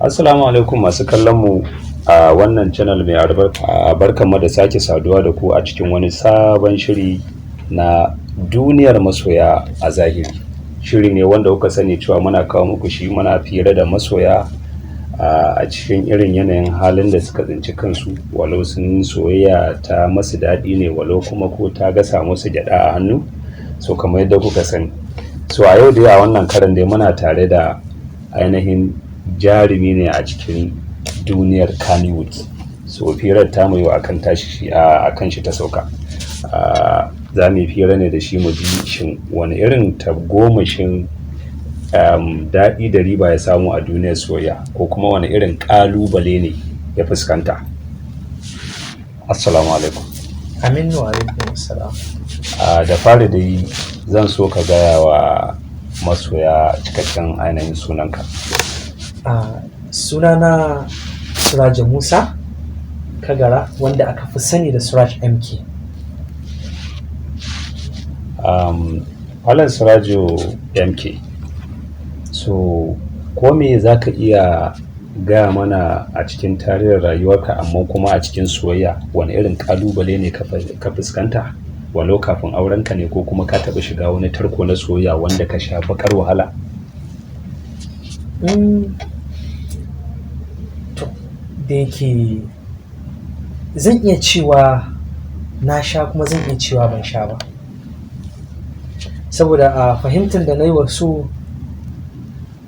Assalamu alaikum masu kallon mu a wannan channel mai albarka. Barkanmu da sake saduwa da ku a cikin wani sabon shiri na duniyar masoya a zahiri. Shiri ne wanda kuka sani cewa muna kawo muku shi, muna fira da masoya a cikin irin yanayin halin da suka tsinci kansu, walau sun soyayya ta masu daɗi ne, walau kuma ko ta gasa musu gyaɗa a hannu. So kamar yadda kuka sani, so a yau dai a wannan karan dai muna tare da ainihin jarumi ne a cikin duniyar Kannywood. So firar ta mu yau akan shi ta sauka. Za mu yi fira ne da shi mu ji shin wani irin tagomashin daɗi da riba ya samu a duniyar soyayya, ko kuma wani irin ƙalubale ne ya fuskanta. Assalamu alaikum. Aminu alaikum assalam. Da fari dai zan so ka gaya wa masoya cikakken ainihin sunanka. Sunana Suraj Musa Kagara, wanda aka fi sani da Suraj MK. Alan Surajo MK, so ko me za ka iya gaya mana a cikin tarihin rayuwarka, amma kuma a cikin soyayya wani irin kalubale ne ka fuskanta, walau kafin aurenka ne ko kuma ka taɓa shiga wani tarko na soyayya wanda ka sha bakar wahala? To da yake zan iya cewa na sha, kuma zan iya cewa ban sha ba, saboda a fahimtar da na yi wasu,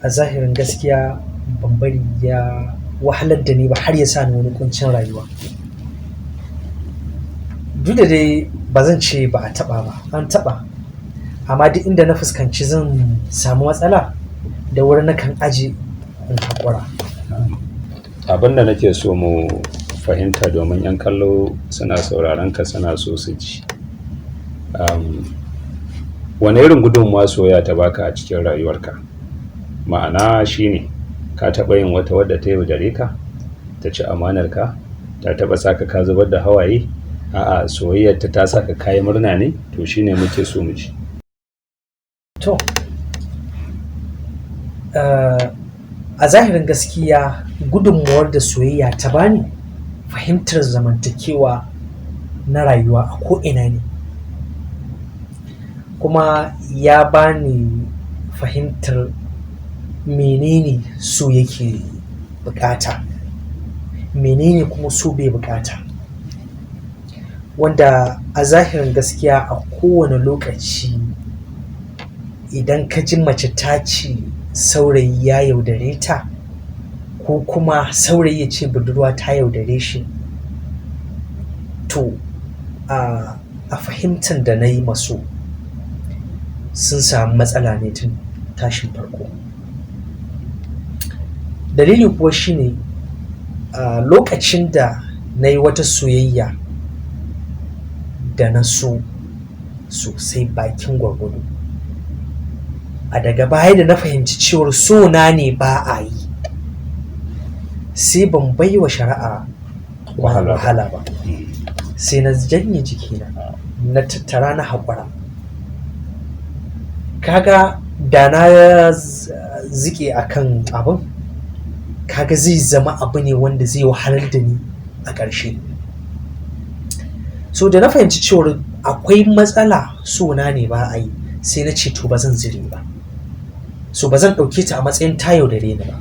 a zahirin gaskiya ban bari ya wahalar da ni ba har ya sa ni wani kuncin rayuwa. Duk da dai ba zan ce ba a taɓa ba, an taɓa, amma duk inda na fuskanci zan samu matsala da wuri nakan aje in haƙura. Abin da nake so mu fahimta, domin 'yan kallo suna sauraron ka, suna so su ji wani irin gudunmuwa soyayya ta baka a cikin rayuwarka. Ma'ana shine, ka taɓa yin wata wadda ta yaudare ka, ta ci amanar ka, ta taɓa saka ka zubar da hawaye, a'a soyayyar ta saka kayi murna ne? To shine muke so mu ji. To a zahirin gaskiya gudunmuwar da soyayya ta bani, fahimtar zamantakewa na rayuwa a ko'ina ne, kuma ya bani fahimtar menene so yake bukata, menene kuma so bai bukata, wanda a zahirin gaskiya a kowane lokaci idan ka ji mace ta ce saurayi ya yaudare ta, ko kuma saurayi ya ce budurwa ta yaudare shi, to a fahimtar da na yi maso sun samu matsala ne tun tashin farko. Dalili kuwa shine lokacin da na yi wata soyayya da na so sosai bakin gwargwado, a daga baya da na fahimci cewar so na ne ba a yi, sai ban bai wa shari'a wahala ba, sai na janye jikina, na tattara, na haƙura. Kaga da na zike akan abin, kaga zai zama abu ne wanda zai wahalar da ni a ƙarshe. So da na fahimci cewar akwai matsala, so na ne ba a yi, sai na ce to ba zan zire ba, so ba zan ɗauke ta a matsayin ta yaudare ni ba,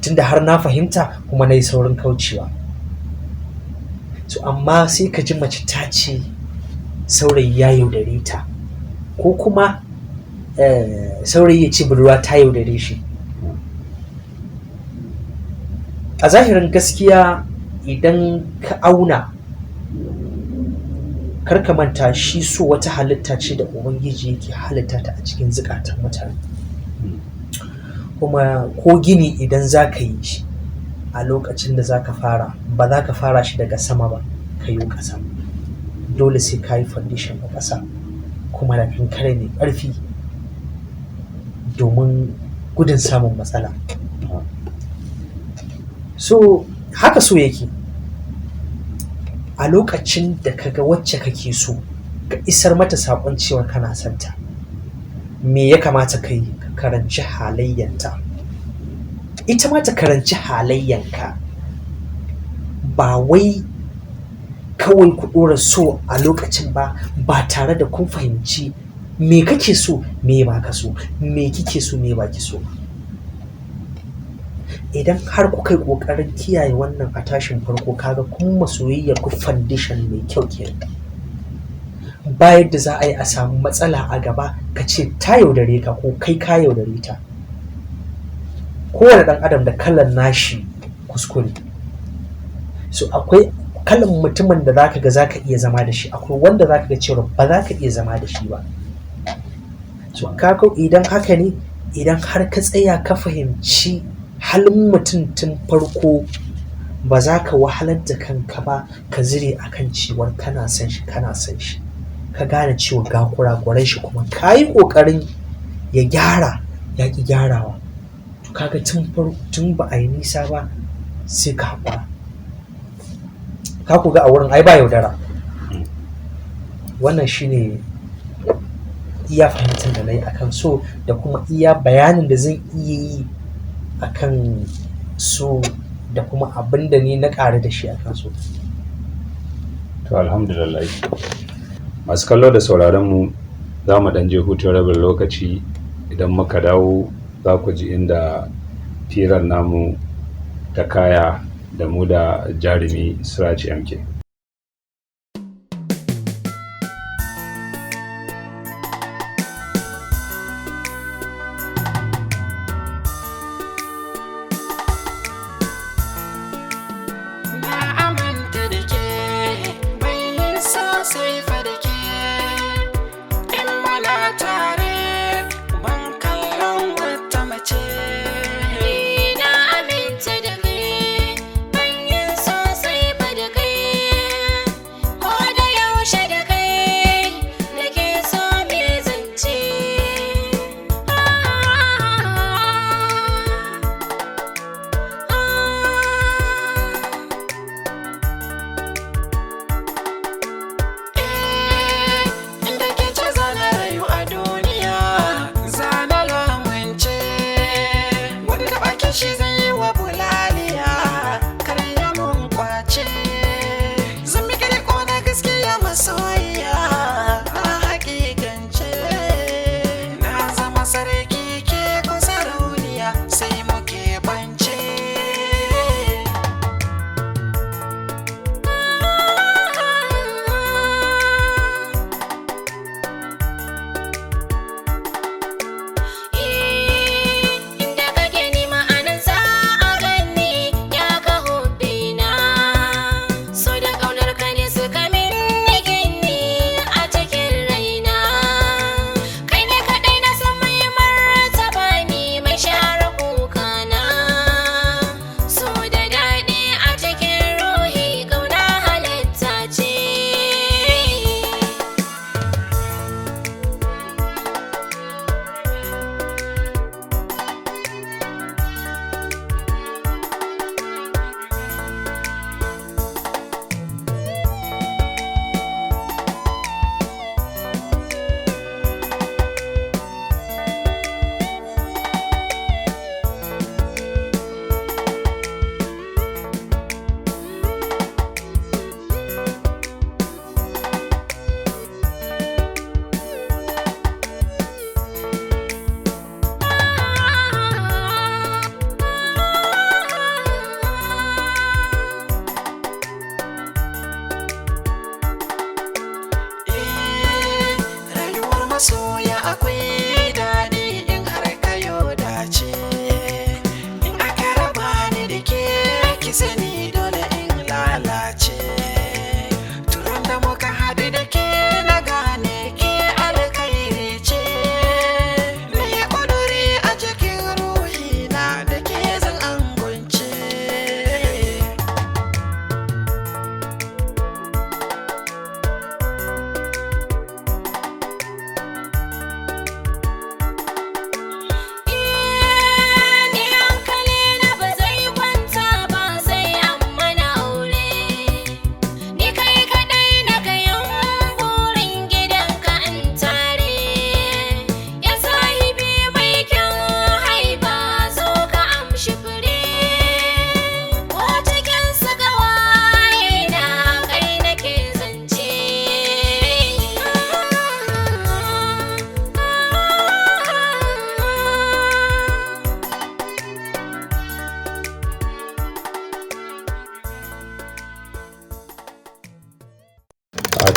tunda har na fahimta kuma na yi saurin kaucewa. So amma sai ka ji mace ta ce saurayi ya yaudare ta, ko kuma saurayi ya ce budurwa ta yaudare shi. A zahirin gaskiya idan ka auna, karka manta shi so wata halitta ce da ubangiji yake halitta ta a cikin zukatan mutane, kuma ko gini idan za ka yi shi, a lokacin da za ka fara, ba za ka fara shi daga sama ba ka yi ƙasa, dole sai ka yi foundation a ƙasa, kuma da kankare mai ƙarfi domin gudun samun matsala. So haka so yake, a lokacin da kaga wacce kake so, ka isar mata saƙon cewa kana santa, me ya kamata ka yi? Ka karanci halayyanta, ita ma ta karanci halayyanka, ba wai kawai ku ɗora so a lokacin ba tare da kun fahimci me kake so me ba ka so, me kike so me ba ki so. Idan har kuka yi ƙoƙarin kiyaye wannan a tashin farko, kaga kun ma soyayyar ku foundation mai kyau kenan. Ba yadda za a yi a samu matsala a gaba ka ce ta yaudare ka ko kai ka yaudare ta. Kowane ɗan adam da kalan nashi kuskure. So akwai kalan mutumin da zaka ga zaka iya zama da shi, akwai wanda zaka ga cewa ba za ka iya zama da shi ba. So kaga idan haka ne, idan har ka tsaya ka fahimci halin mutum tun farko, ba za ka wahalar da kanka ba ka zire akan cewar kana son shi kana son shi, ka gane cewa ga kurakuran shi kuma ka yi ƙoƙarin ya gyara ya ƙi gyarawa, to kaga tun ba a yi nisa ba sai ka haƙura. Ka ku ga a wurin ai ba yaudara. Wannan shine iya fahimtar da na yi akan so da kuma iya bayanin da zan iya yi akan so da kuma abin da ni na ƙaru da shi akan so. To alhamdulillah. Masu kallo da sauraron mu, za mu ɗan je hutun rabin lokaci. Idan muka dawo za ku ji inda firar namu ta kaya da mu da jarumi Siraci MK.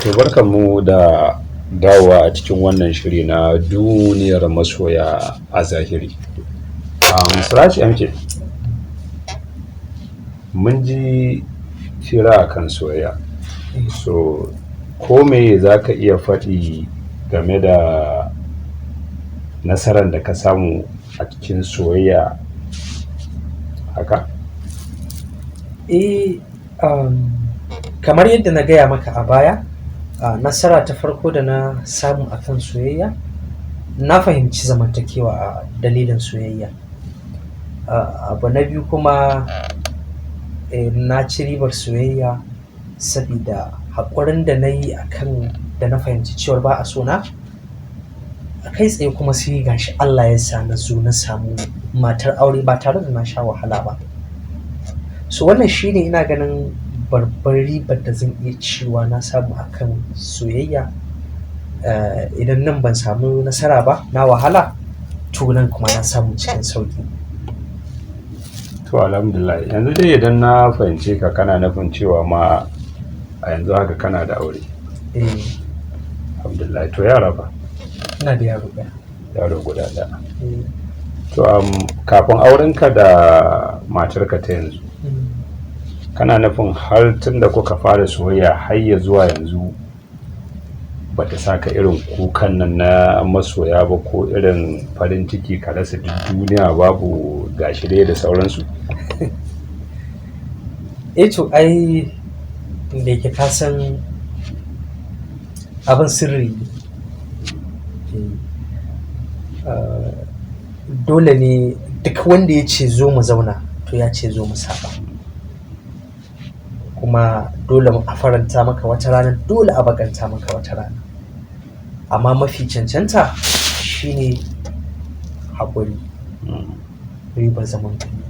To barkanmu da dawowa a cikin wannan shiri na duniyar masoya a zahiri. Siraji MK, mun ji fira a kan soyayya. So, ko me za ka iya faɗi game da nasarar da ka samu a cikin soyayya haka? Kamar yadda na gaya maka a baya, nasara ta farko da na samu a kan soyayya, na fahimci zamantakewa a dalilin soyayya. Abu na biyu kuma, na ci ribar soyayya sabida haƙurin da na yi a kan da na fahimci cewar ba a so na, a kai tsaye kuma sai gashi Allah ya sa na zo na samu matar aure ba tare da na sha wahala ba. So wannan shi ne ina ganin babbar ribar da zan iya cewa na samu a kan soyayya. Idan nan ban samu nasara ba, na wahala, to nan kuma na samu cikin sauƙi. To alhamdulillah, yanzu dai idan na fahimce ka kana nufin cewa ma a yanzu haka kana da aure. Alhamdulillah, to yara fa? Ina da yaro ɗaya. Yaro guda ɗaya. To kafin aurenka da matarka ta yanzu, kana nufin har tun da kuka fara soyayya har ya zuwa yanzu ba ta saka irin kukan nan na masoya ba, ko irin farin ciki ka rasa duk duniya babu gashi dai da sauransu? To ai da yake ka san abin sirri, dole ne duk wanda ya ce zo mu zauna to ya ce zo mu saba, kuma dole a faranta maka wata rana, dole a bakanta maka wata rana, amma mafi cancanta shine haƙuri, ribar zaman duniya.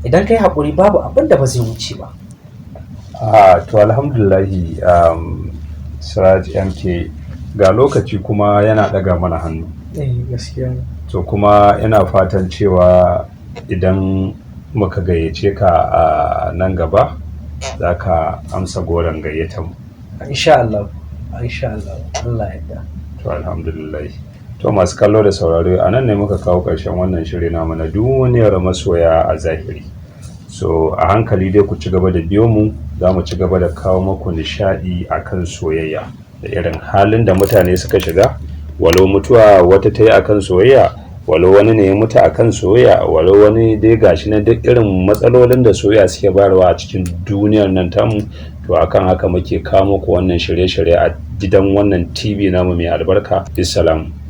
Idan kai haƙuri babu abin da ba zai wuce ba. To alhamdulillahi, Siraj MK, ga lokaci kuma yana ɗaga mana hannu. Gaskiya. To kuma ina fatan cewa idan muka gayyace ka a nan gaba za ka amsa goron gayyatar mu. Insha Allah, Allah yadda. To alhamdulillah. To masu kallo da sauraro, a nan ne muka kawo ƙarshen wannan shiri namu na duniyar masoya a zahiri. So a hankali dai ku ci gaba da biyo mu, za mu ci gaba da kawo muku nishaɗi akan soyayya da irin halin da mutane suka shiga, walau mutuwa wata ta yi akan soyayya, walau wani ne ya mutu akan soyayya, walau wani dai gashi na duk irin matsalolin da soyayya suke bayarwa a cikin duniyar nan tamu. To akan haka muke kawo muku wannan shirye-shirye a gidan wannan TV namu mai albarka. Bisalam.